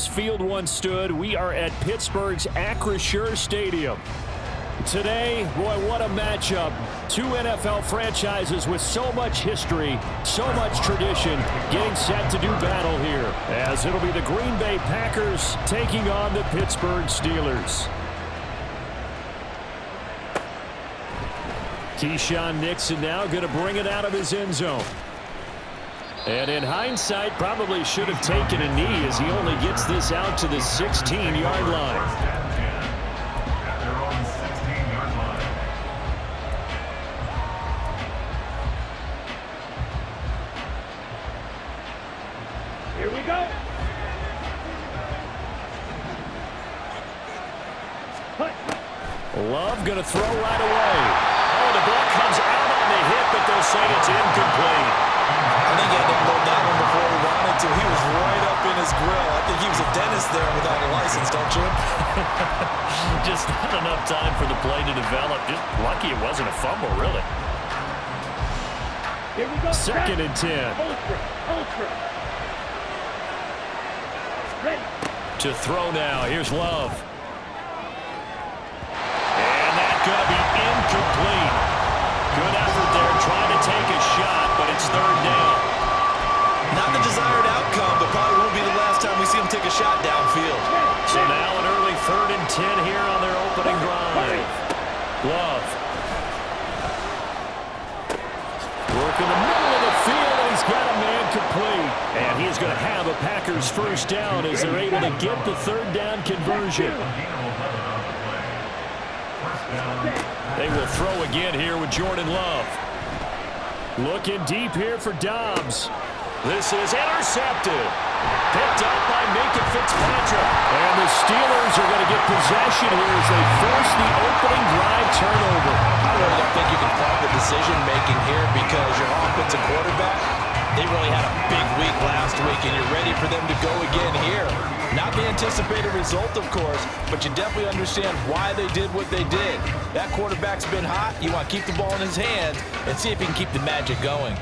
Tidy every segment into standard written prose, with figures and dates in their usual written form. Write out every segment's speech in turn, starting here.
Field once stood. We are at Pittsburgh's Acrisure Stadium. Today, boy, what a matchup. Two NFL franchises with so much history, so much tradition, getting set to do battle here, as it'll be the Green Bay Packers taking on the Pittsburgh Steelers. Keyshawn Nixon now going to bring it out of his end zone. And in hindsight, probably should have taken a knee as he only gets this out to the 16-yard line. Here we go. Love going to throw right away. Oh, the ball comes out on the hit, but they'll say it's incomplete. I think he had to unload that one before he wanted to. He was right up in his grill. I think he was a dentist there without a license, don't you? Just not enough time for the play to develop. Just lucky it wasn't a fumble, really. Here we go. 2nd and 10. Ultra. Ready. To throw now. Here's Love. And that's going to be incomplete. Good effort there trying to take a shot, but it's 3rd down. Not the desired outcome, but probably won't be the last time we see him take a shot downfield. So now an early 3rd and 10 here on their opening drive. Love. Work in the middle of the field, and he's got a man complete. And he's going to have a Packers first down as they're able to get the 3rd down conversion. They will throw again here with Jordan Love. Looking deep here for Dobbs. This is intercepted. Picked up by Minka Fitzpatrick. And the Steelers are going to get possession here as they force the opening drive turnover. I really don't think you can fault the decision-making here because your offensive quarterback, they really had a big week last week, and you're ready for them to go again here. Not the anticipated result, of course, but you definitely understand why they did what they did. That quarterback's been hot. You want to keep the ball in his hands and see if he can keep the magic going.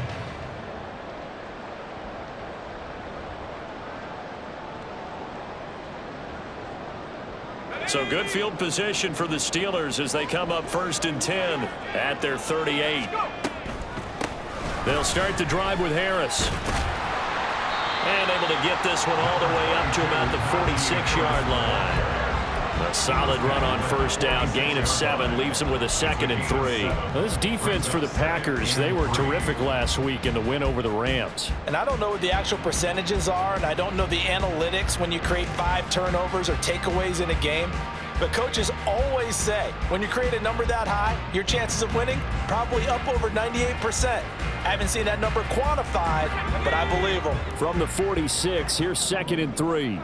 So good field position for the Steelers as they come up 1st and 10 at their 38. They'll start the drive with Harris. And able to get this one all the way up to about the 46-yard line. A solid run on 1st down, gain of 7, leaves them with a 2nd and 3. Well, this defense for the Packers, they were terrific last week in the win over the Rams. And I don't know what the actual percentages are, and I don't know the analytics when you create 5 turnovers or takeaways in a game. But coaches always say, when you create a number that high, your chances of winning probably up over 98%. I haven't seen that number quantified, but I believe them. From the 46, here's 2nd and 3.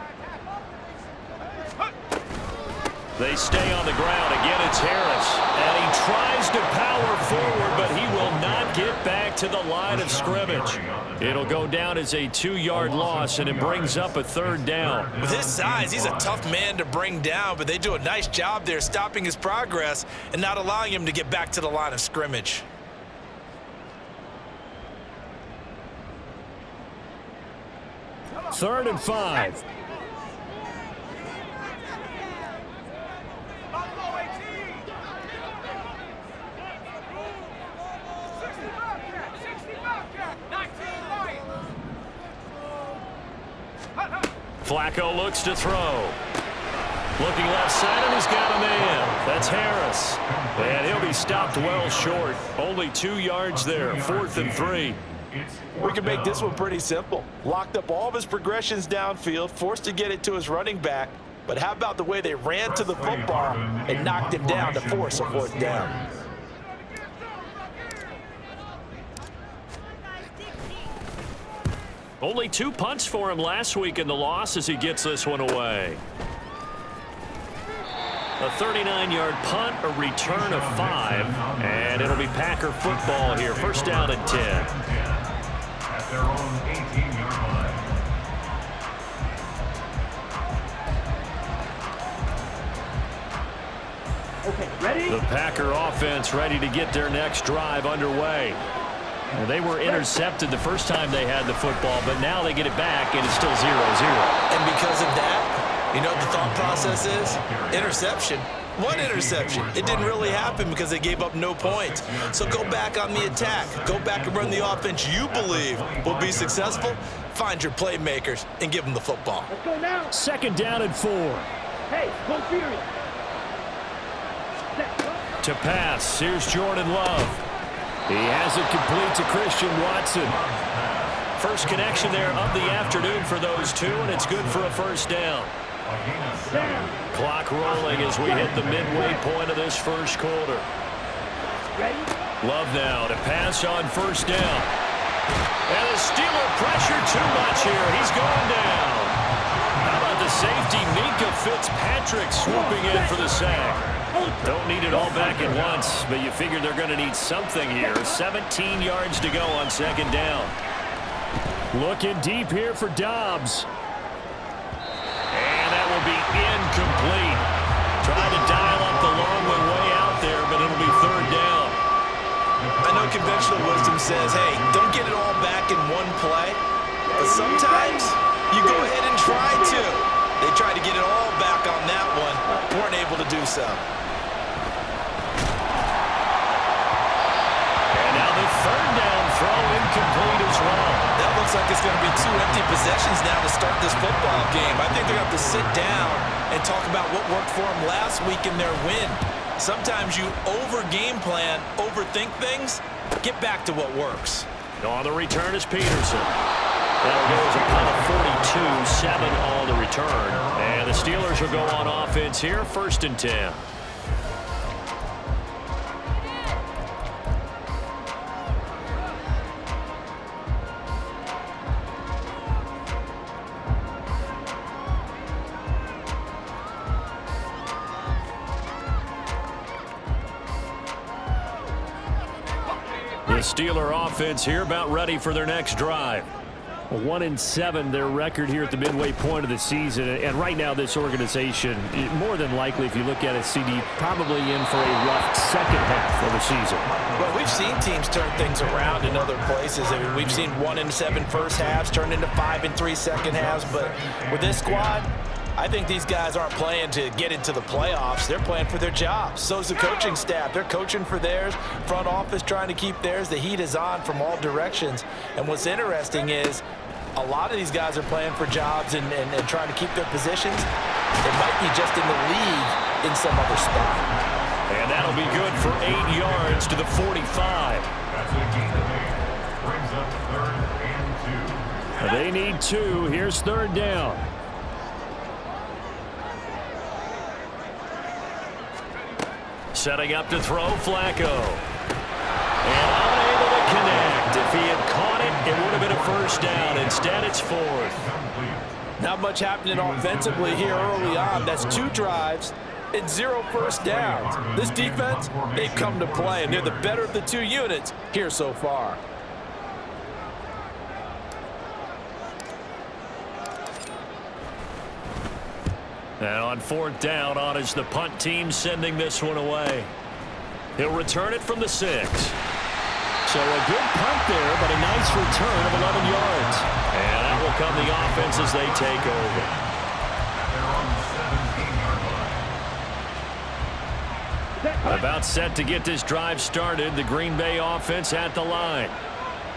They stay on the ground. Again, it's Harris. And he tries to power forward, but he will not get back to the line of scrimmage. It'll go down as a 2-yard loss, and it brings up a 3rd down. With his size, he's a tough man to bring down, but they do a nice job there stopping his progress and not allowing him to get back to the line of scrimmage. Third and 5. Flacco looks to throw. Looking left side, and he's got a man. That's Harris. And he'll be stopped well short. Only 2 yards there. 4th and 3. We can make this one pretty simple. Locked up all of his progressions downfield, forced to get it to his running back. But how about the way they ran to the football and knocked him down to force a 4th down? Only 2 punts for him last week in the loss as he gets this one away. A 39-yard punt, a return of 5, and it'll be Packer football here. 1st down and 10. At their own 18-yard line. Okay, ready? The Packer offense ready to get their next drive underway. Well, they were intercepted the first time they had the football, but now they get it back, and it's still 0-0. And because of that, you know what the thought process is? Interception. One interception. It didn't really happen because they gave up no points. So go back on the attack. Go back and run the offense you believe will be successful. Find your playmakers and give them the football. Let's go now. 2nd down and 4. Hey, go Fury. To pass, here's Jordan Love. He has it complete to Christian Watson. First connection there of the afternoon for those two, and it's good for a first down. Clock rolling as we hit the midway point of this first quarter. Ready? Love now to pass on first down. And the Steeler pressure too much here. He's going down. How about the safety, Minka Fitzpatrick, swooping in for the sack. Don't need it all back at once, but you figure they're going to need something here. 17 yards to go on 2nd down. Looking deep here for Dobbs. And that will be incomplete. Trying to dial up the long way out there, but it'll be 3rd down. I know conventional wisdom says, hey, don't get it all back in one play. But sometimes you go ahead and try to. They tried to get it all back on that one. Weren't able to do so. And now the 3rd down throw incomplete as well. That looks like it's going to be 2 empty possessions now to start this football game. I think they're going to have to sit down and talk about what worked for them last week in their win. Sometimes you over-game plan, overthink things. Get back to what works. On the return is Peterson. That'll go as a punt of 42, 7 on the return. And the Steelers will go on offense here, 1st and 10. The Steeler offense here about ready for their next drive. 1-7 their record here at the midway point of the season, and right now this organization, more than likely, if you look at it, CD, probably in for a rough second half of the season. Well, we've seen teams turn things around in other places. I mean, we've seen 1-7 first halves turn into 5-3 second halves, but with this squad, I think these guys aren't playing to get into the playoffs. They're playing for their jobs. So is the coaching staff. They're coaching for theirs. Front office trying to keep theirs. The heat is on from all directions. And what's interesting is a lot of these guys are playing for jobs and trying to keep their positions. It might be just in the league in some other spot. And that'll be good for 8 yards to the 45. That's a gain of 8. Brings up 3rd and 2. They need 2. Here's 3rd down. Setting up to throw, Flacco. And unable to connect. If he had caught it, it would have been a first down. Instead, it's 4th. Not much happening offensively here early on. That's 2 drives and 0 first downs. This defense, they've come to play, and they're the better of the 2 units here so far. And on 4th down, on is the punt team sending this one away. He'll return it from the 6. So a good punt there, but a nice return of 11 yards. And that will come the offense as they take over. About set to get this drive started. The Green Bay offense at the line.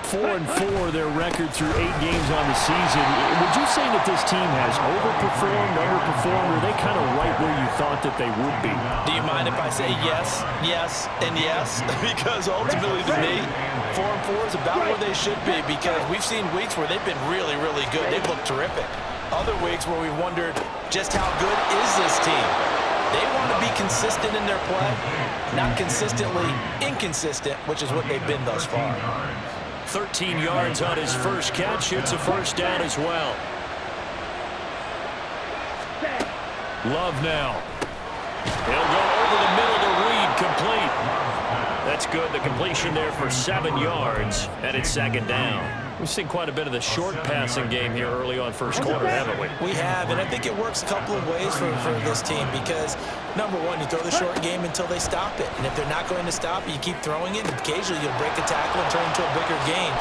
4-4 their record through 8 games on the season. Would you say that this team has overperformed, underperformed, or are they kind of right where you thought that they would be? Do you mind if I say yes, yes, and yes? Because ultimately to me, 4-4 is about where they should be, because we've seen weeks where they've been really, really good. They've looked terrific. Other weeks where we wondered just how good is this team? They want to be consistent in their play, not consistently inconsistent, which is what they've been thus far. 13 yards on his first catch. It's a first down as well. Love now. He'll go over the middle to Reed, complete. That's good. The completion there for 7 yards, and it's 2nd down. We've seen quite a bit of the short passing game here early on first quarter, haven't we? We have, and I think it works a couple of ways for this team because, number one, you throw the short game until they stop it. And if they're not going to stop it, you keep throwing it, and occasionally you'll break a tackle and turn into a bigger gain.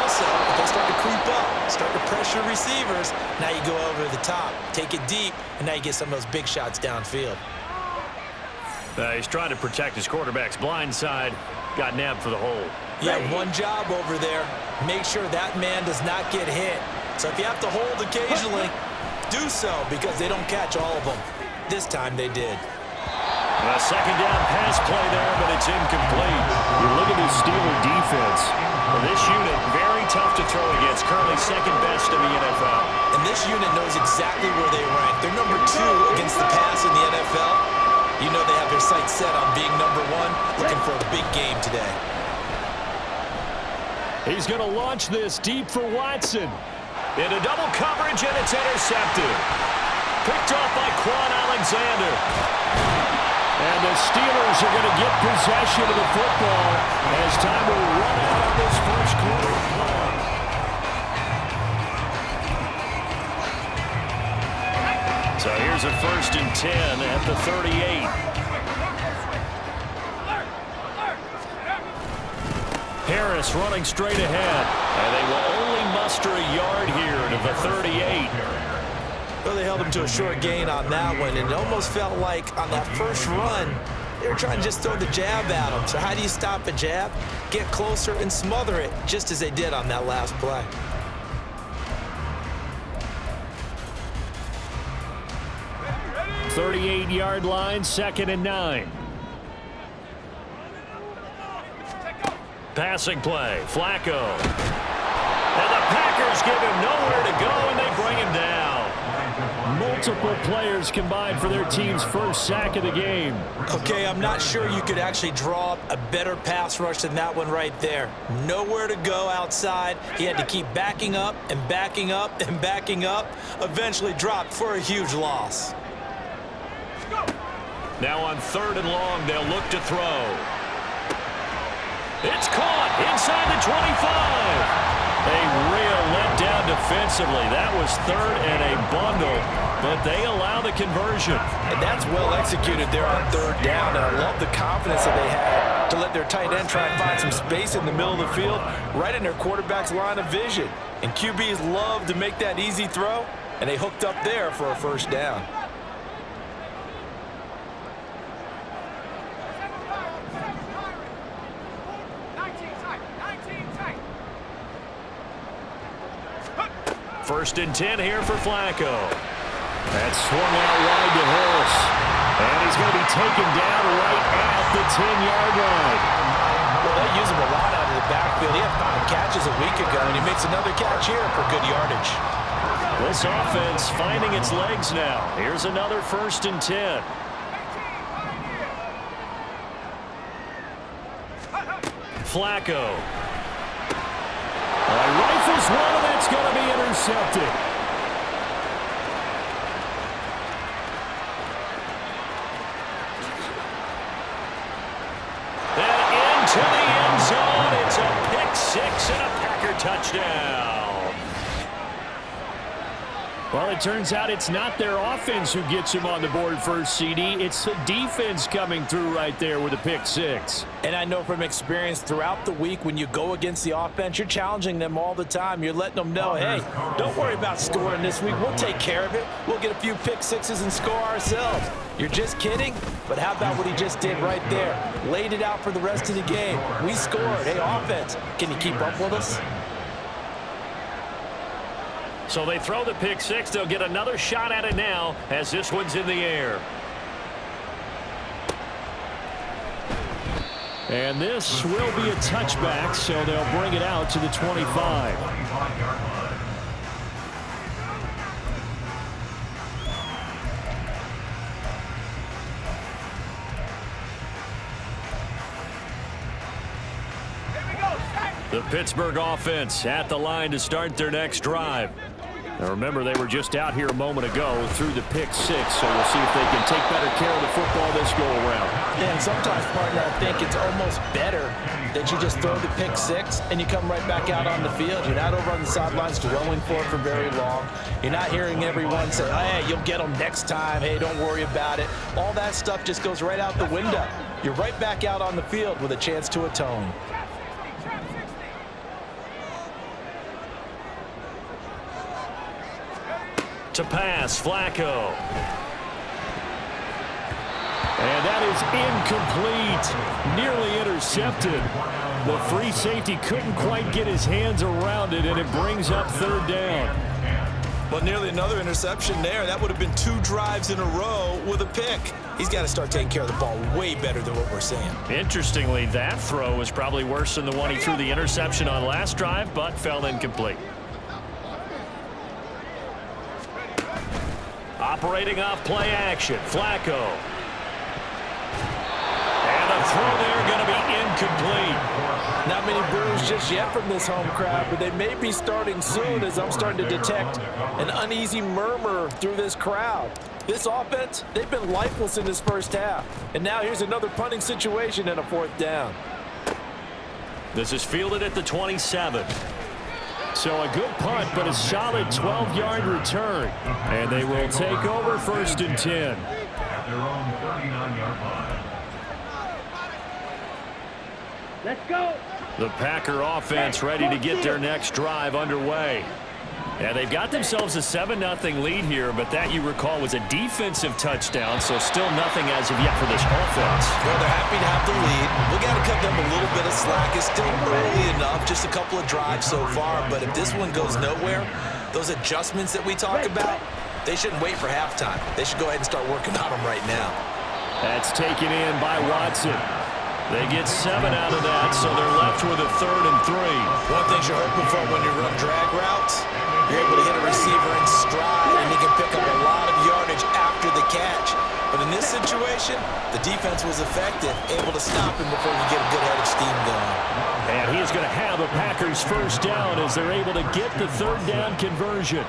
Also, if they start to creep up, start to pressure receivers, now you go over the top, take it deep, and now you get some of those big shots downfield. He's trying to protect his quarterback's blind side. Got nabbed for the hole. You have one job over there. Make sure that man does not get hit. So if you have to hold occasionally, do so because they don't catch all of them. This time they did. A second down pass play there, but it's incomplete. You look at this Steeler defense. Well, this unit, very tough to throw against. Currently second best in the NFL. And this unit knows exactly where they rank. They're number 2 against the pass in the NFL. You know they have their sights set on being number 1, looking for a big game today. He's going to launch this deep for Watson. Into double coverage, and it's intercepted. Picked off by Quan Alexander. And the Steelers are going to get possession of the football as time will run out of this first quarter play. So here's a 1st and 10 at the 38. Harris running straight ahead. And they will only muster a yard here to the 38. Well, they held him to a short gain on that one, and it almost felt like on that first run, they were trying to just throw the jab at him. So how do you stop a jab? Get closer and smother it, just as they did on that last play. Ready? 38-yard line, 2nd and 9. Passing play, Flacco. And the Packers give him nowhere to go, and they bring him down. Multiple players combined for their team's first sack of the game. Okay, I'm not sure you could actually draw up a better pass rush than that one right there. Nowhere to go outside. He had to keep backing up and backing up and backing up. Eventually dropped for a huge loss. Now on 3rd and long, they'll look to throw. It's caught inside the 25. A real letdown defensively. That was 3rd and a bundle, but they allow the conversion. And that's well executed there on 3rd down, and I love the confidence that they had to let their tight end try and find some space in the middle of the field, right in their quarterback's line of vision. And QBs love to make that easy throw, and they hooked up there for a 1st down. First and 10 here for Flacco. That's swung out wide to Harris. And he's going to be taken down right at the 10-yard line. Well, they use him a lot out of the backfield. He had 5 catches a week ago, and he makes another catch here for good yardage. This offense finding its legs now. Here's another 1st and 10. Flacco. Rifles one, and it's going to be intercepted. And into the end zone. It's a pick-6 and a Packer touchdown. Well, it turns out it's not their offense who gets him on the board first, CD. It's the defense coming through right there with a pick-6. And I know from experience throughout the week when you go against the offense, you're challenging them all the time. You're letting them know, hey, don't worry about scoring this week. We'll take care of it. We'll get a few pick-6s and score ourselves. You're just kidding? But how about what he just did right there? Laid it out for the rest of the game. We scored. Hey, offense, can you keep up with us? So they throw the pick-6. They'll get another shot at it now as this one's in the air. And this will be a touchback, so they'll bring it out to the 25. The Pittsburgh offense at the line to start their next drive. Now remember, they were just out here a moment ago through the pick six, so we'll see if they can take better care of the football this go-around. Yeah, and sometimes, partner, I think it's almost better that you just throw the pick six and you come right back out on the field. You're not over on the sidelines dwelling for it for very long. You're not hearing everyone say, hey, you'll get them next time. Hey, don't worry about it. All that stuff just goes right out the window. You're right back out on the field with a chance to atone. To pass, Flacco. And that is incomplete. Nearly intercepted. The free safety couldn't quite get his hands around it, and it brings up third down. Well, nearly another interception there. That would have been 2 drives in a row with a pick. He's got to start taking care of the ball way better than what we're seeing. Interestingly, that throw was probably worse than the one he threw the interception on last drive, but fell incomplete. Operating off play action, Flacco. And a throw there going to be incomplete. Not many boos just yet from this home crowd, but they may be starting soon as I'm starting to detect an uneasy murmur through this crowd. This offense, they've been lifeless in this first half. And now here's another punting situation and a 4th down. This is fielded at the 27. So a good punt, but a solid 12-yard return. And they will take over 1st and 10. At their own 39-yard line. Let's go. The Packer offense ready to get their next drive underway. And they've got themselves a 7-0 lead here, but that, you recall, was a defensive touchdown, so still nothing as of yet for this offense. Well, they're happy to have the lead. We got to cut them a little bit of slack. It's still early enough, just a couple of drives so far, but if this one goes nowhere, those adjustments that we talk about, they shouldn't wait for halftime. They should go ahead and start working on them right now. That's taken in by Watson. They get 7 out of that, so they're left with a 3rd and 3. One thing you're hoping for when you run drag routes, you're able to hit a receiver in stride, and he can pick up a lot of yardage after the catch. But in this situation, the defense was effective, able to stop him before you get a good head of steam going. And he's going to have a Packers 1st down as they're able to get the 3rd down conversion.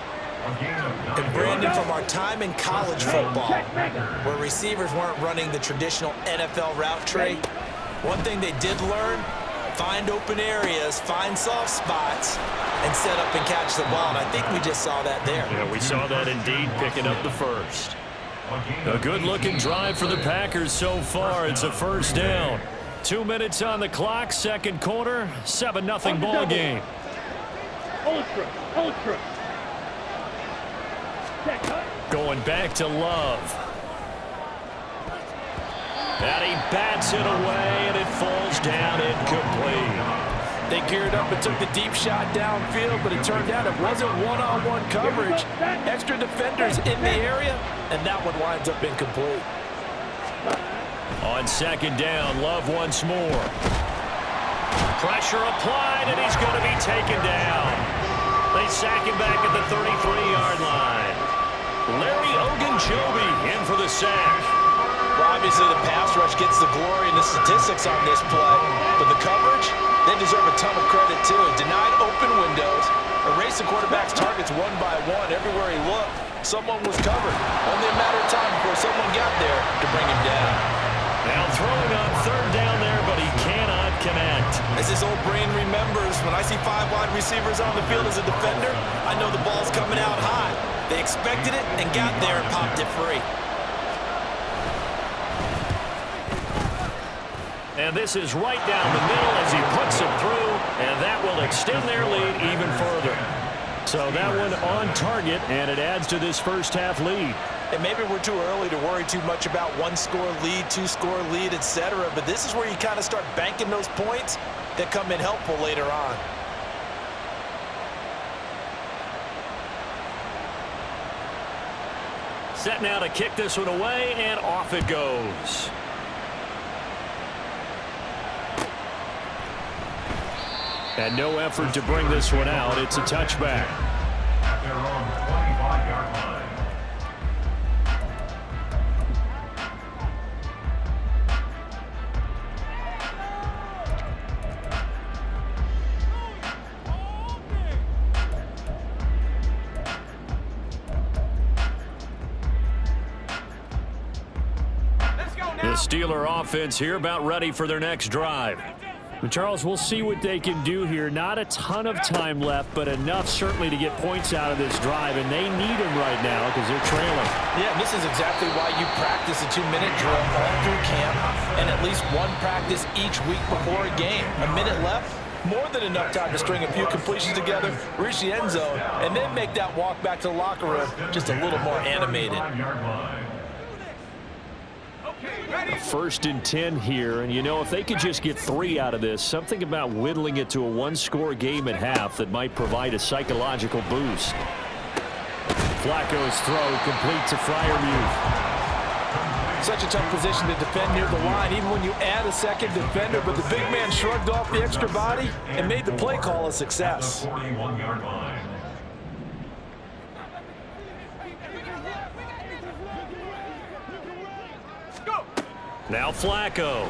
And Brandon, from our time in college football, where receivers weren't running the traditional NFL route tree, one thing they did learn, find open areas, find soft spots, and set up and catch the ball. And I think we just saw that there. Yeah, we saw that indeed, picking up the 1st. A good-looking drive for the Packers so far. It's a 1st down. 2 minutes on the clock, 2nd quarter, 7-0 ball game. Ultra. Going back to Love. And he bats it away, and it falls down incomplete. They geared up and took the deep shot downfield, but it turned out it wasn't one-on-one coverage. Extra defenders in the area, and that one winds up incomplete. On 2nd down, Love once more. Pressure applied, and he's going to be taken down. They sack him back at the 33-yard line. Larry Ogunjobi in for the sack. Well, obviously the pass rush gets the glory and the statistics on this play, but the coverage, they deserve a ton of credit too. Denied open windows, erased the quarterback's targets one by one. Everywhere he looked, someone was covered. Only a matter of time before someone got there to bring him down. Now throwing on 3rd down there, but he cannot connect. As his old brain remembers, when I see 5 wide receivers on the field as a defender, I know the ball's coming out high. They expected it and got there and popped it free. And this is right down the middle as he puts it through, and that will extend their lead even further. So that one on target, and it adds to this first half lead. And maybe we're too early to worry too much about 1-score lead, 2-score lead, etc. But this is where you kind of start banking those points that come in helpful later on. Set now to kick this one away, and off it goes. And no effort to bring this one out. It's a touchback. At their own 25-yard line. The Steeler offense here about ready for their next drive. But Charles, we'll see what they can do here. Not a ton of time left, but enough certainly to get points out of this drive, and they need them right now because they're trailing. Yeah, this is exactly why you practice a 2-minute drill all through camp and at least one practice each week before a game. A minute left, more than enough time to string a few completions together, reach the end zone, and then make that walk back to the locker room just a little more animated. First and 10 here, and you know, if they could just get 3 out of this, something about whittling it to a one-score game at half that might provide a psychological boost. Flacco's throw complete to Freiermuth. Such a tough position to defend near the line, even when you add a second defender, but the big man shrugged off the extra body and made the play call a success. 41-yard line. Now Flacco.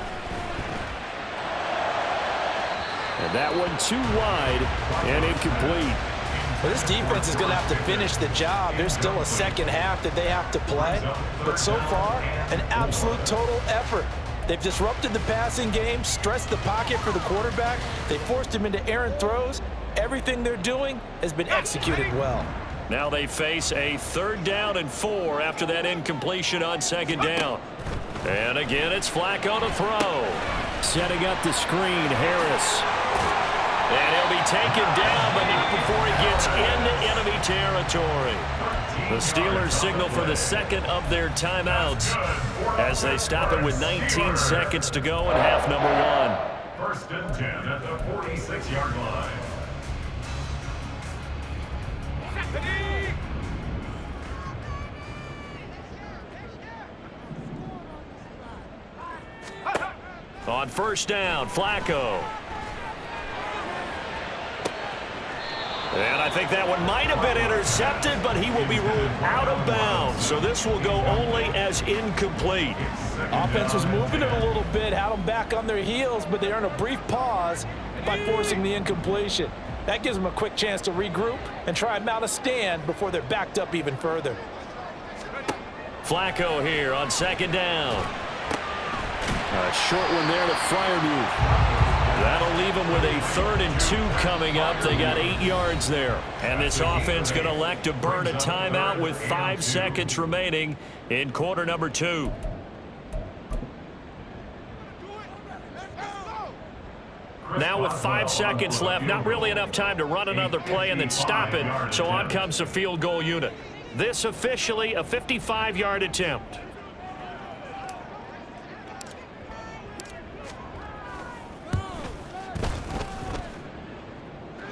And that one too wide and incomplete. Well, this defense is going to have to finish the job. There's still a second half that they have to play. But so far, an absolute total effort. They've disrupted the passing game, stressed the pocket for the quarterback. They forced him into errant throws. Everything they're doing has been executed well. Now they face a 3rd down and 4 after that incompletion on 2nd down. And again, it's Flacco to throw. Setting up the screen, Harris. And he'll be taken down, but not before he gets into enemy territory. The Steelers signal for the second of their timeouts as they stop it with 19 seconds to go in half number 1. 1st and 10 at the 46-yard line. On 1st down, Flacco. And I think that one might have been intercepted, but he will be ruled out of bounds. So this will go only as incomplete. Offense was moving it a little bit, had them back on their heels, but they earned a brief pause by forcing the incompletion. That gives them a quick chance to regroup and try and mount a stand before they're backed up even further. Flacco here on 2nd down. A short one there to Freiermuth. That'll leave them with a 3rd and 2 coming up. They got 8 yards there. And this offense going to elect to burn a timeout with 5 seconds remaining in quarter number 2. Now with 5 seconds left, not really enough time to run another play and then stop it. So on comes the field goal unit. This officially a 55-yard attempt.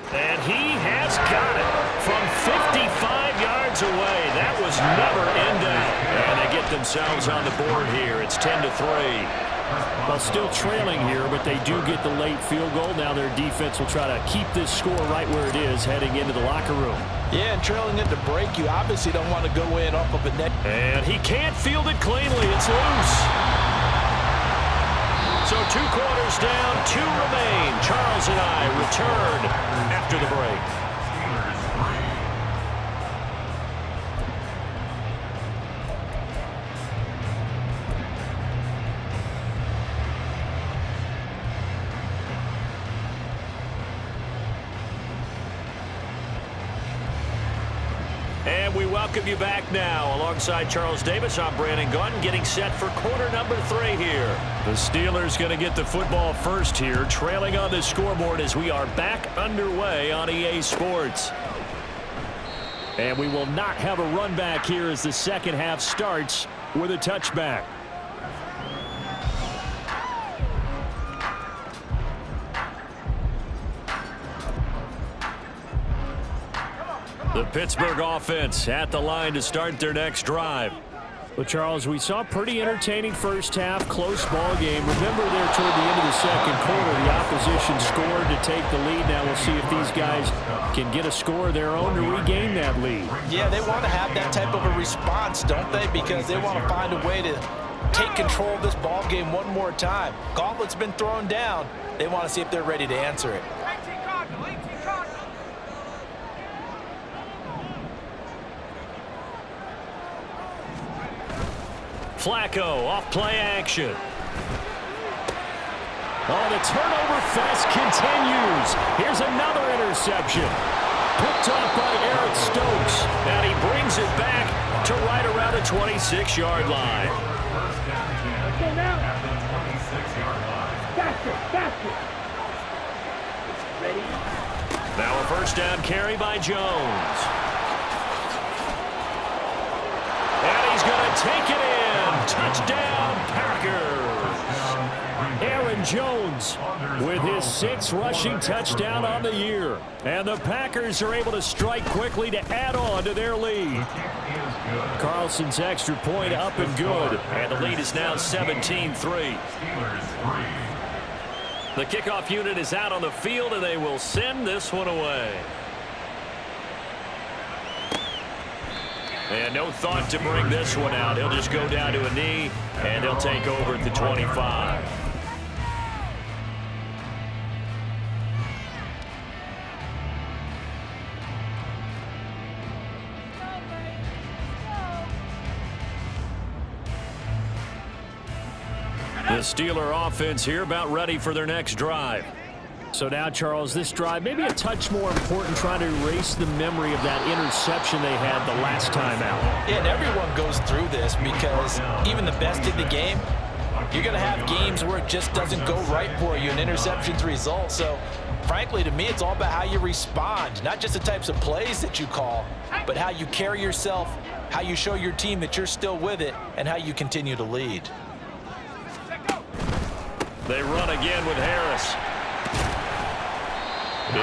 And he has got it from 55 yards away. That was never in doubt. And they get themselves on the board here. It's 10-3. Well, still trailing here, but they do get the late field goal. Now their defense will try to keep this score right where it is heading into the locker room. Yeah, and trailing at the break, you obviously don't want to go in off of a net. And he can't field it cleanly. It's loose. So 2 quarters down, 2 remain. Charles and I return after the break. And we welcome you back now. Alongside Charles Davis, I'm Brandon Gaudin, getting set for quarter number 3 here. The Steelers going to get the football first here, trailing on the scoreboard as we are back underway on EA Sports. And we will not have a run back here as the second half starts with a touchback. The Pittsburgh offense at the line to start their next drive. Well, Charles, we saw a pretty entertaining first half, close ball game. Remember there toward the end of the second quarter, the opposition scored to take the lead. Now we'll see if these guys can get a score of their own to regain that lead. Yeah, they want to have that type of a response, don't they? Because they want to find a way to take control of this ball game one more time. Gauntlet's been thrown down. They want to see if they're ready to answer it. Flacco off play action. Oh, the turnover fest continues. Here's another interception. Picked off by Eric Stokes. And he brings it back to right around the 26-yard line. Let's go now. At the 26-yard line. Faster. Ready? Now a first down carry by Jones. And he's going to take it in. Touchdown, Packers. Aaron Jones with his 6th rushing touchdown on the year. And the Packers are able to strike quickly to add on to their lead. Carlson's extra point up and good. And the lead is now 17-3. The kickoff unit is out on the field, and they will send this one away. And no thought to bring this one out. He'll just go down to a knee, and he'll take over at the 25. The Steeler offense here about ready for their next drive. So now, Charles, this drive maybe a touch more important, trying to erase the memory of that interception they had the last time out. Yeah, and everyone goes through this because even the best in the game, you're going to have games where it just doesn't go right for you, and interceptions result. So, frankly, to me, it's all about how you respond, not just the types of plays that you call, but how you carry yourself, how you show your team that you're still with it, and how you continue to lead. They run again with Harris.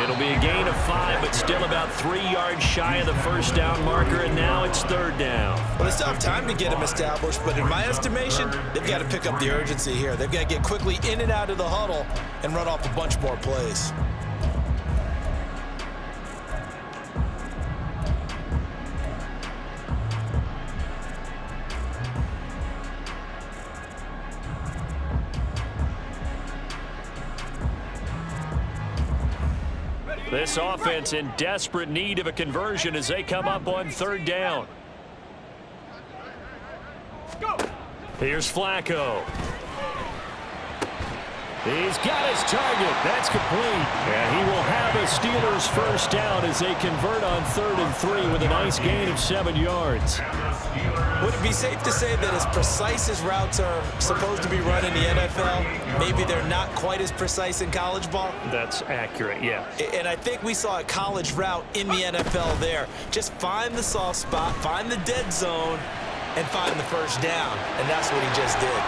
It'll be a gain of 5, but still about 3 yards shy of the first down marker, and now it's 3rd down. Well, they still have time to get them established, but in my estimation, they've got to pick up the urgency here. They've got to get quickly in and out of the huddle and run off a bunch more plays. This offense in desperate need of a conversion as they come up on 3rd down. Here's Flacco. He's got his target. That's complete. And he will have a Steelers first down as they convert on 3rd and 3 with a nice gain of 7 yards. Would it be safe to say that as precise as routes are supposed to be run in the NFL, maybe they're not quite as precise in college ball? That's accurate, yeah. And I think we saw a college route in the NFL there. Just find the soft spot, find the dead zone, and find the first down. And that's what he just did.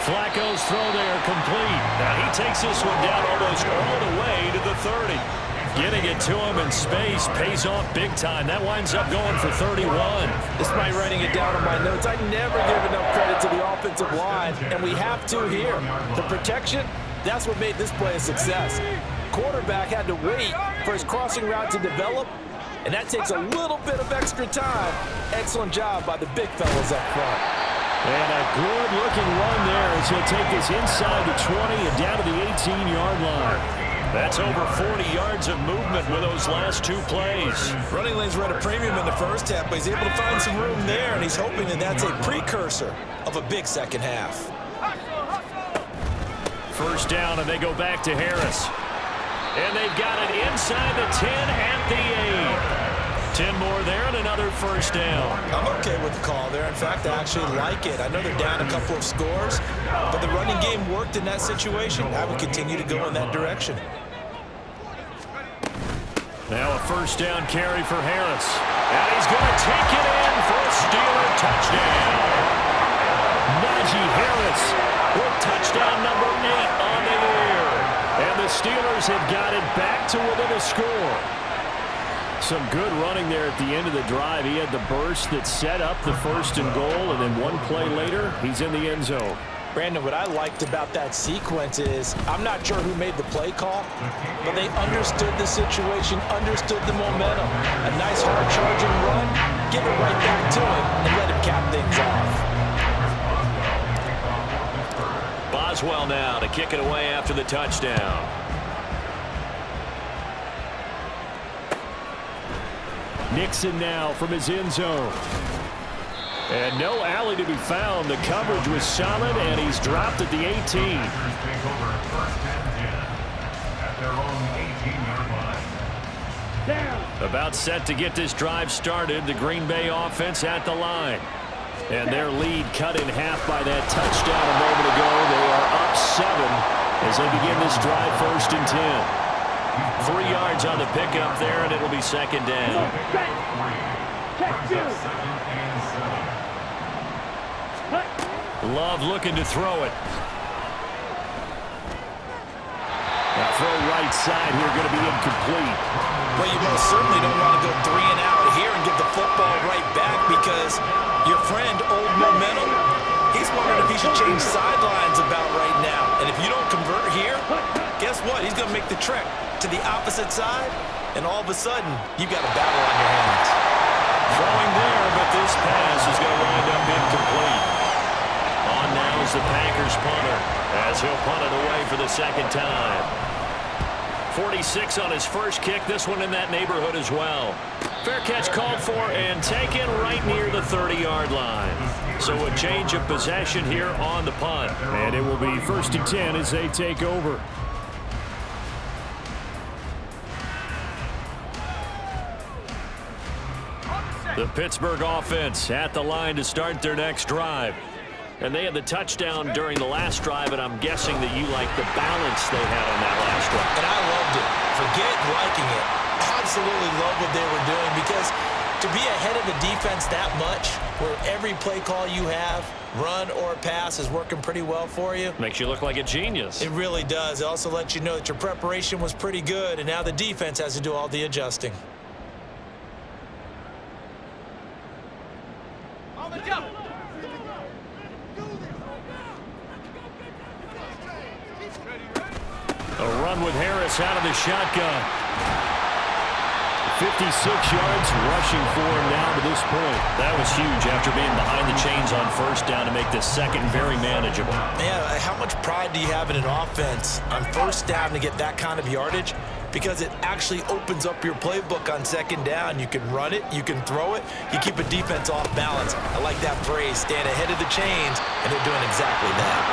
Flacco's throw there complete. Now he takes this one down almost all the way to the 30. Getting it to him in space pays off big time. That winds up going for 31. Despite writing it down on my notes, I never give enough credit to the offensive line, and we have to here. The protection, that's what made this play a success. Quarterback had to wait for his crossing route to develop, and that takes a little bit of extra time. Excellent job by the big fellas up front. And a good-looking run there as he'll take this inside the 20 and down to the 18-yard line. That's over 40 yards of movement with those last 2 plays. Running lanes were at a premium in the first half, but he's able to find some room there, and he's hoping that that's a precursor of a big second half. First down, and they go back to Harris. And they've got it inside the 10 at the 8. 10 more there and another first down. I'm okay with the call there. In fact, I actually like it. I know they're down a couple of scores, but the running game worked in that situation. I would continue to go in that direction. Now a first down carry for Harris. And he's going to take it in for a Steeler touchdown. Najee Harris with touchdown number 8 on the year. And the Steelers have got it back to within a score. Some good running there at the end of the drive. He had the burst that set up the 1st and goal, and then one play later, he's in the end zone. Brandon, what I liked about that sequence is I'm not sure who made the play call, but they understood the situation, understood the momentum. A nice hard-charging run, give it right back to him, and let him cap things off. Boswell now to kick it away after the touchdown. Nixon now from his end zone. And no alley to be found. The coverage was solid, and he's dropped at the 18. Take over 1st and 10 at their own 18-yard line. About set to get this drive started. The Green Bay offense at the line. And their lead cut in half by that touchdown a moment ago. They are up 7 as they begin this drive 1st and 10. 3 yards on the pickup there, and it'll be 2nd down. Love looking to throw it. Now throw right side here, going to be incomplete. Well, you most certainly don't want to go 3 and out here and give the football right back because your friend, Old Momentum, he's wondering if he should change sidelines about right now. And if you don't convert here, guess what? He's going to make the trek to the opposite side, and all of a sudden, you've got a battle on your hands. Throwing there, but this pass is going to wind up incomplete. On now is the Packers punter as he'll punt it away for the 2nd time. 46 on his first kick. This one in that neighborhood as well. Fair catch called for and taken right near the 30-yard line. So a change of possession here on the punt. And it will be 1st and 10 as they take over. The Pittsburgh offense at the line to start their next drive. And they had the touchdown during the last drive, and I'm guessing that you like the balance they had on that last drive. And I loved it. Forget liking it. Absolutely love what they were doing because to be ahead of the defense that much, where every play call you have, run or pass, is working pretty well for you. Makes you look like a genius. It really does. It also lets you know that your preparation was pretty good, and now the defense has to do all the adjusting. On the jump. A run with Harris out of the shotgun. 56 yards rushing for him now to this point. That was huge after being behind the chains on 1st down to make this 2nd very manageable. Yeah, how much pride do you have in an offense on 1st down to get that kind of yardage? Because it actually opens up your playbook on 2nd down. You can run it, you can throw it, you keep a defense off balance. I like that phrase, staying ahead of the chains, and they're doing exactly that.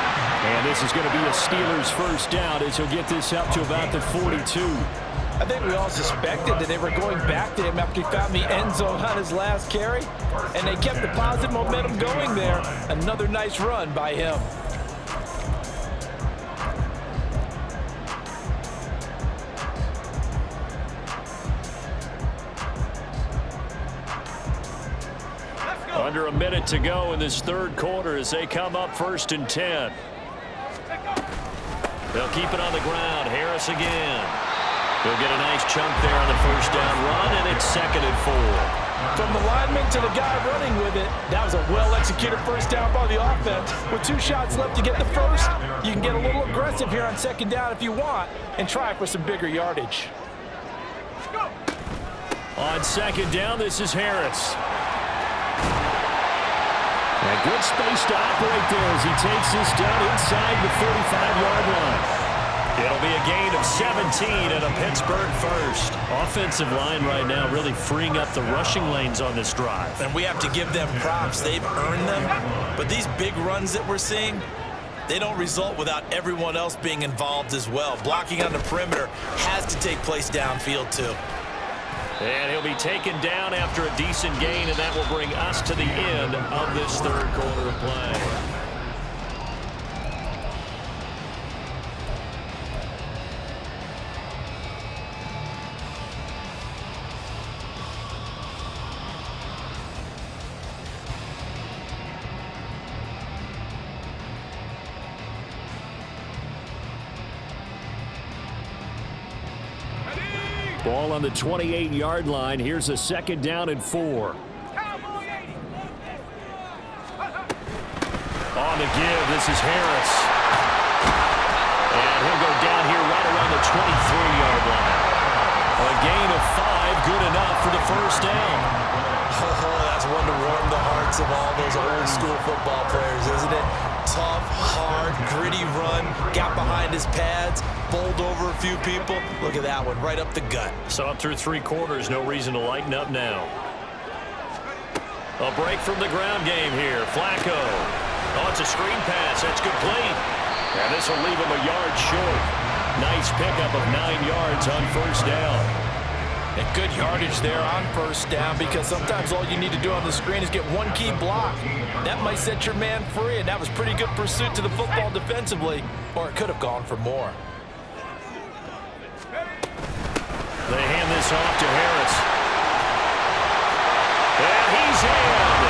And this is going to be a Steelers 1st down as he'll get this up to about the 42. I think we all suspected that they were going back to him after he found the end zone on his last carry, and they kept the positive momentum going there. Another nice run by him. Under a minute to go in this 3rd quarter as they come up 1st and 10. They'll keep it on the ground. Harris again. He'll get a nice chunk there on the 1st down run, and it's 2nd and 4. From the lineman to the guy running with it, that was a well-executed 1st down by the offense. With 2 shots left to get the 1st, you can get a little aggressive here on 2nd down if you want and try for some bigger yardage. On 2nd down, this is Harris. A good space to operate there as he takes this down inside the 45-yard line. It'll be a gain of 17 and a Pittsburgh 1st. Offensive line right now really freeing up the rushing lanes on this drive. And we have to give them props. They've earned them. But these big runs that we're seeing, they don't result without everyone else being involved as well. Blocking on the perimeter has to take place downfield too. And he'll be taken down after a decent gain, and that will bring us to the end of this 3rd quarter of play. Ball on the 28-yard line. Here's a 2nd down and 4. On the give, this is Harris. And he'll go down here right around the 23-yard line. A gain of 5, good enough for the 1st down. Oh, that's one to warm the hearts of all those old school football players, isn't it? Tough, hard, gritty run, got behind his pads, bowled over a few people. Look at that one, right up the gut. So up through 3 quarters, no reason to lighten up now. A break from the ground game here. Flacco. Oh, it's a screen pass. That's complete. And this will leave him a yard short. Nice pickup of 9 yards on first down. And good yardage there on first down, because sometimes all you need to do on the screen is get one key block. That might set your man free, and that was pretty good pursuit to the football defensively, or it could have gone for more. They hand this off to Harris. And he's in.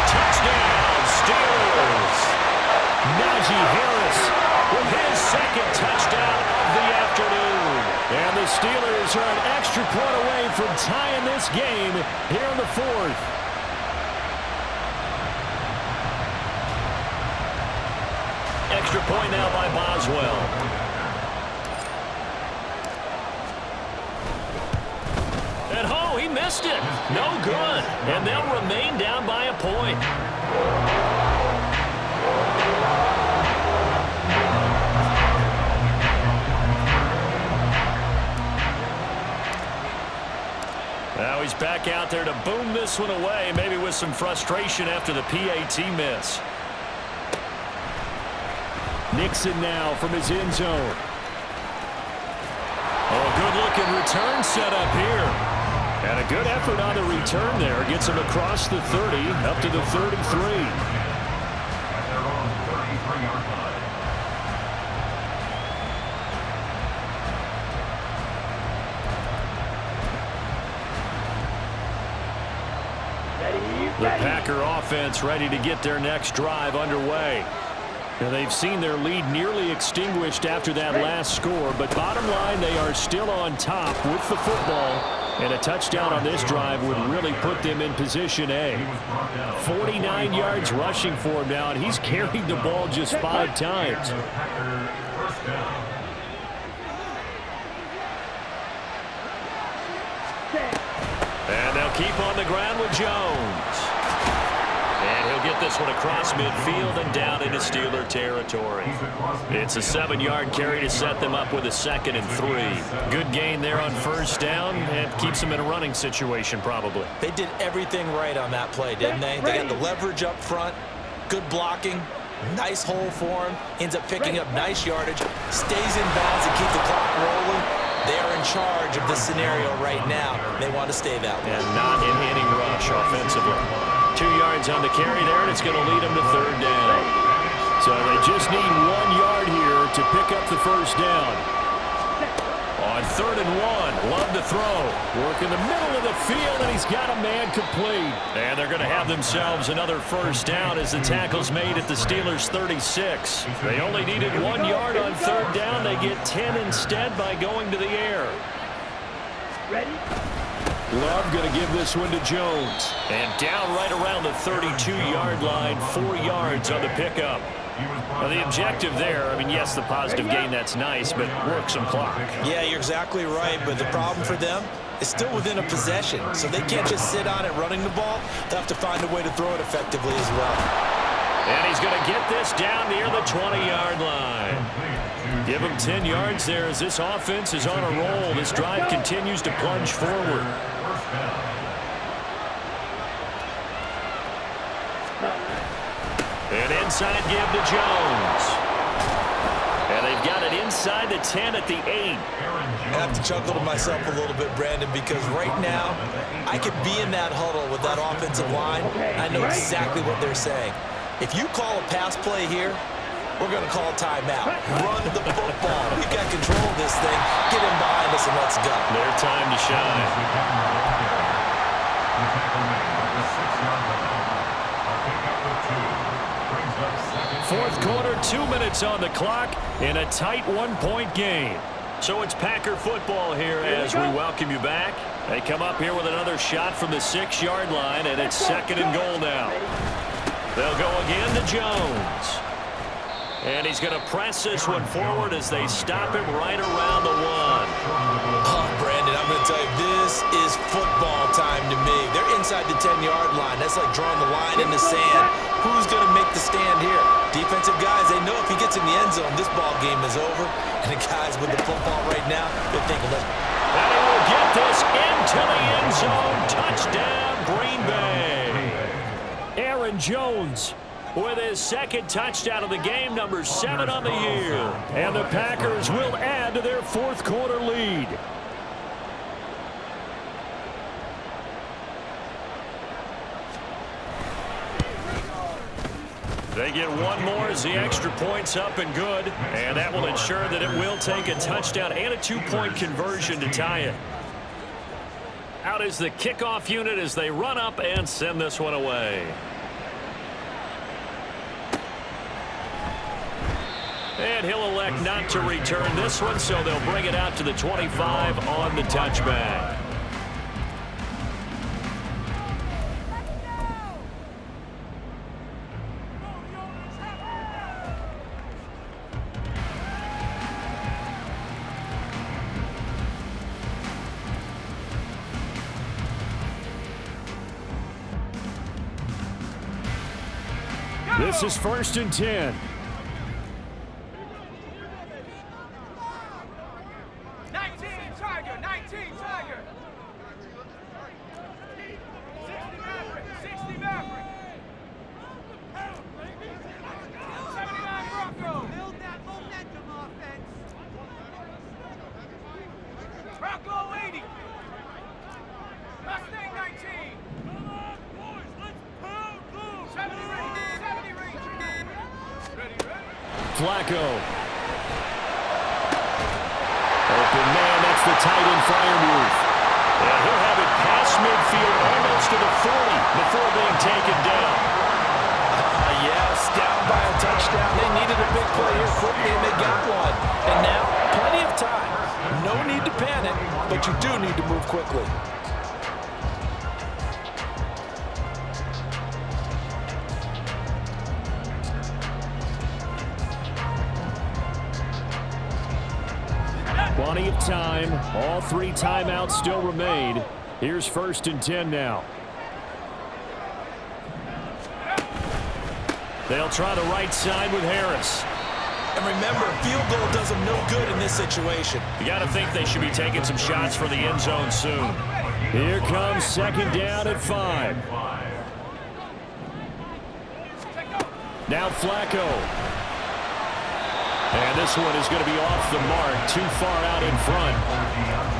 Touchdown, Steelers. Najee Harris with his second touchdown of the afternoon. And the Steelers are an extra point away from tying this game here in the fourth. Extra point now by Boswell. And oh, he missed it. No good. And they'll remain down by a point. Now he's back out there to boom this one away, maybe with some frustration after the PAT miss. Nixon now from his end zone. Oh, good-looking return set up here. And a good effort on the return there. Gets him across the 30, up to the 33. And they're on the 33-yard line. The Packer offense ready to get their next drive underway. Now they've seen their lead nearly extinguished after that last score, but bottom line, they are still on top with the football, and a touchdown on this drive would really put them in position A. 49 yards rushing for him now, and he's carried the ball just 5 times. And they'll keep on the ground with Jones. And he'll get this one across midfield and down into Steeler territory. It's a 7-yard carry to set them up with a 2nd and 3. Good gain there on first down, and keeps them in a running situation probably. They did everything right on that play, didn't they? They got the leverage up front, good blocking, nice hole for him, ends up picking up nice yardage, stays in bounds and keep the clock rolling. They are in charge of this scenario right now. They want to stay that way. And not in any rush offensively. 2 yards on the carry there, and it's going to lead them to 3rd down. So they just need 1 yard here to pick up the first down. On 3rd and 1, Love to throw. Work in the middle of the field, and he's got a man complete. And they're going to have themselves another first down as the tackle's made at the Steelers' 36. They only needed 1 yard on 3rd down. They get 10 instead by going to the air. Ready? Love going to give this one to Jones. And down right around the 32-yard line, 4 yards on the pickup. Well, the objective there, I mean, yes, the positive gain, that's nice, but work some clock. Yeah, you're exactly right, but the problem for them is still within a possession, so they can't just sit on it running the ball. They'll have to find a way to throw it effectively as well. And he's going to get this down near the 20-yard line. Give him 10 yards there as this offense is on a roll. This drive continues to plunge forward. And inside give to Jones. And they've got it inside the 10 at the 8. I have to chuckle to myself a little bit, Brandon, because right now I could be in that huddle with that offensive line. I know exactly what they're saying. If you call a pass play here, we're going to call a timeout. Run the football. We've got control of this thing. Get him behind us and let's go. Their time to shine. 4th quarter, 2 minutes on the clock in a tight 1-point game. So it's Packer football here as we welcome you back. They come up here with another shot from the 6-yard line, and it's 2nd and goal now. They'll go again to Jones. And he's going to press this one forward as they stop him right around the 1. Oh, Brandon, I'm going to tell you, this is football time to me. They're inside the 10-yard line. That's like drawing the line in the sand. Who's going to make the stand here? Defensive guys, they know if he gets in the end zone, this ball game is over. And the guys with the football right now, they're thinking, let's... And he will get this into the end zone. Touchdown, Green Bay. Aaron Jones with his second touchdown of the game, number 7 on the year. And the Packers will add to their fourth quarter lead. They get one more as the extra point's up and good. And that will ensure that it will take a touchdown and a 2-point conversion to tie it. Out is the kickoff unit as they run up and send this one away. And he'll elect not to return this one, so they'll bring it out to the 25 on the touchback. This is 1st and 10. 19 Tiger, 19 Tiger. 60 Maverick. 79 Bronco. Build that momentum offense. Bronco 80. Mustang 19. Come on, boys, let's pound through. 70 Ranger, 70 Ranger. Ready. Flacco. Open man, that's the tight end Freiermuth. And he'll have it past midfield almost to the 40 before being taken down. Yes, down by a touchdown. They needed a big play here quickly, and they got one. And now, plenty of time. No need to panic, but you do need to move quickly. Plenty of time. All 3 timeouts still remain. Here's 1st and 10 now. They'll try the right side with Harris. And remember, field goal does them no good in this situation. You got to think they should be taking some shots for the end zone soon. Here comes 2nd down at 5. Now Flacco. And this one is going to be off the mark, too far out in front.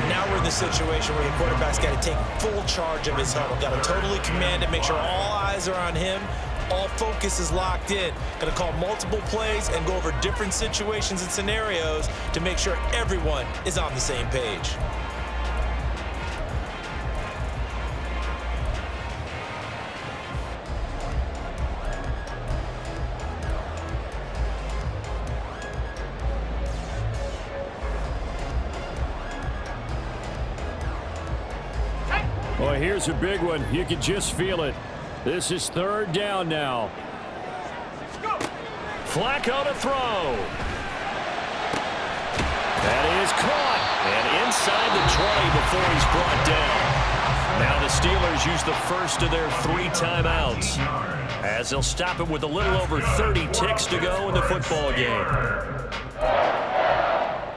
Now we're in the situation where the quarterback's got to take full charge of his huddle. Got to totally command it, make sure all eyes are on him. All focus is locked in. Going to call multiple plays and go over different situations and scenarios to make sure everyone is on the same page. Well, here's a big one. You can just feel it. This is 3rd down now. Flacco to throw. That is caught. And inside the 20 before he's brought down. Now the Steelers use the first of their 3 timeouts, as they'll stop it with a little over 30 ticks to go in the football game.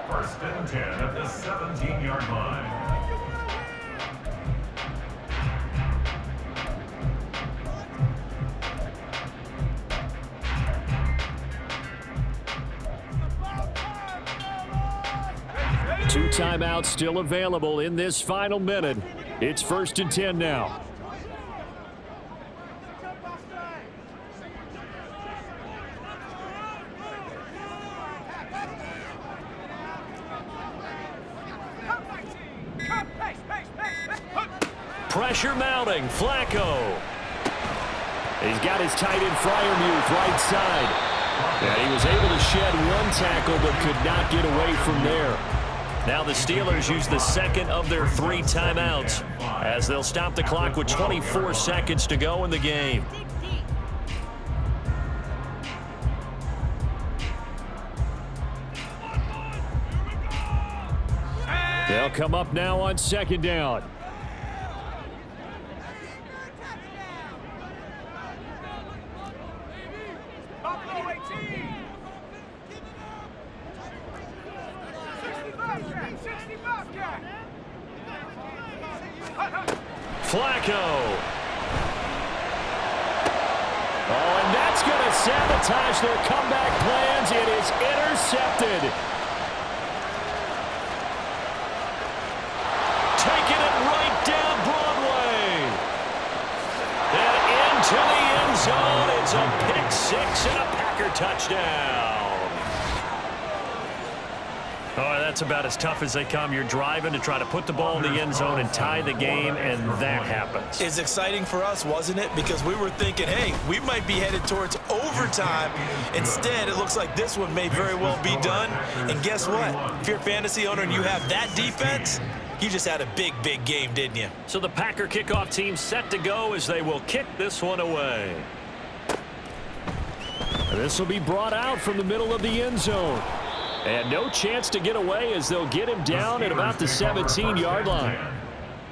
1st and 10 at the 17-yard line. Two timeouts still available in this final minute. It's 1st and 10 now. Pressure mounting. Flacco. He's got his tight end Freiermuth right side. And he was able to shed one tackle but could not get away from there. Now the Steelers use the second of their 3 timeouts as they'll stop the clock with 24 seconds to go in the game. They'll come up now on 2nd down. Flacco. sabotage their comeback plans. It is intercepted. Taking it right down Broadway. And into the end zone. It's a pick six and a Packer touchdown. Oh, that's about as tough as they come. You're driving to try to put the ball in the end zone and tie the game, and that happens. It's exciting for us, wasn't it? Because we were thinking, hey, we might be headed towards overtime. Instead, it looks like this one may very well be done. And guess what? If you're a fantasy owner and you have that defense, you just had a big, big game, didn't you? So the Packer kickoff team set to go as they will kick this one away. This will be brought out from the middle of the end zone. And no chance to get away as they'll get him down at about the 17-yard line.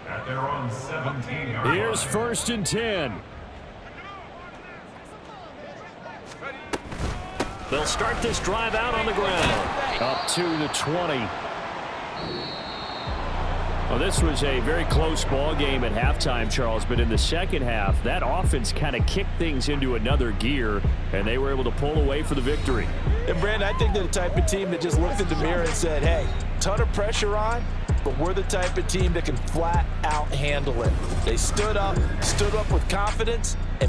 At their own 17-yard line. Here's 1st and 10. They'll start this drive out on the ground. Up to the 20. Well, this was a very close ball game at halftime, Charles, but in the second half, that offense kind of kicked things into another gear, and they were able to pull away for the victory. And, Brandon, I think they're the type of team that just looked in the mirror and said, hey, ton of pressure on, but we're the type of team that can flat out handle it. They stood up with confidence,